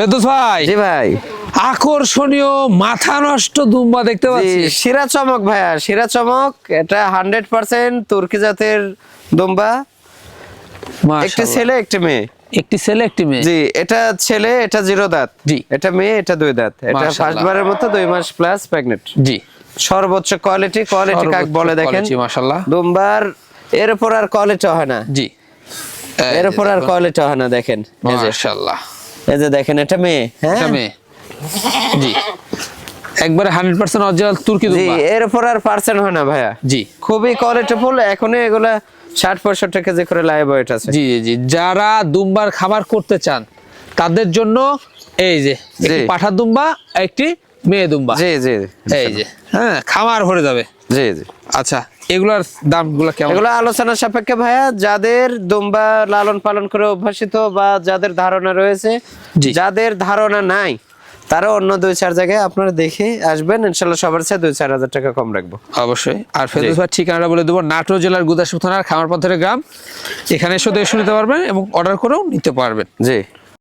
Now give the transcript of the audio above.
ফেরদৌস ভাই। জি ভাই, আকর্ষণীয় মাথা নষ্ট দুম্বা দেখতে পাচ্ছি। শিরা চমক ভাইয়া, শিরা চমক। এটা 100% তুর্কি জাতের দুম্বা। একটি ছেলে একটি মেয়ে। একটি ছেলে একটি মেয়ে। জি, এটা ছেলে, এটা 0 দাঁত। জি, এটা মেয়ে, এটা 2 দাঁত। এটা ফার্স্ট বারের মতো 2 মাস প্লাস প্রেগন্যান্ট। জি, সর্বোচ্চ কোয়ালিটি কাক বলে দেখেন মাশাআল্লাহ। দুম্বার এর উপর আর কোয়ালিটি হয় না। জি, এর উপর আর কোয়ালিটি হয় না, দেখেন মাশাআল্লাহ। এই যে দেখেন, এটা মেয়ে। হ্যাঁ, এটা মেয়ে। জি, একবারে 100% অরিজিনাল তুর্কি দুম্বা। জি, এর উপর আর পার্সেন্ট হয় না ভাইয়া। জি, খুবই কোয়ালিটিফুল। এখনই এগুলা 60-65 কেজি করে লাইভ ওয়েট আছে। জি, জি, যারা দুম্বার খামার করতে চান তাদের জন্য এই যে একটি পাঠা দুম্বা, একটি মেয়ে দুম্বা। জি জি, এই যে, হ্যাঁ, খামার ভরে যাবে। জি জি। আচ্ছা, এগুলার দামগুলো কেমন? এগুলো আলোচনা সাপেক্ষে ভাইয়া। যাদের দুম্বা লালন পালন করে অভ্যাসিত বা যাদের ধারণা রয়েছে, যাদের ধারণা নাই, তারা অন্য 2-4 জায়গায় আপনারা দেখে আসবেন, ইনশাআল্লাহ সবার চেয়ে 2-4 হাজার টাকা কম রাখবো অবশ্যই। আর ফেরদৌস ভাই ঠিকানাটা বলে দেবো, নাটোর জেলার গুদাসপুর থানার খামারপথের গ্রাম। এখানে এসে দেখে নিতে পারবেন এবং অর্ডার করেও নিতে পারবেন। জি।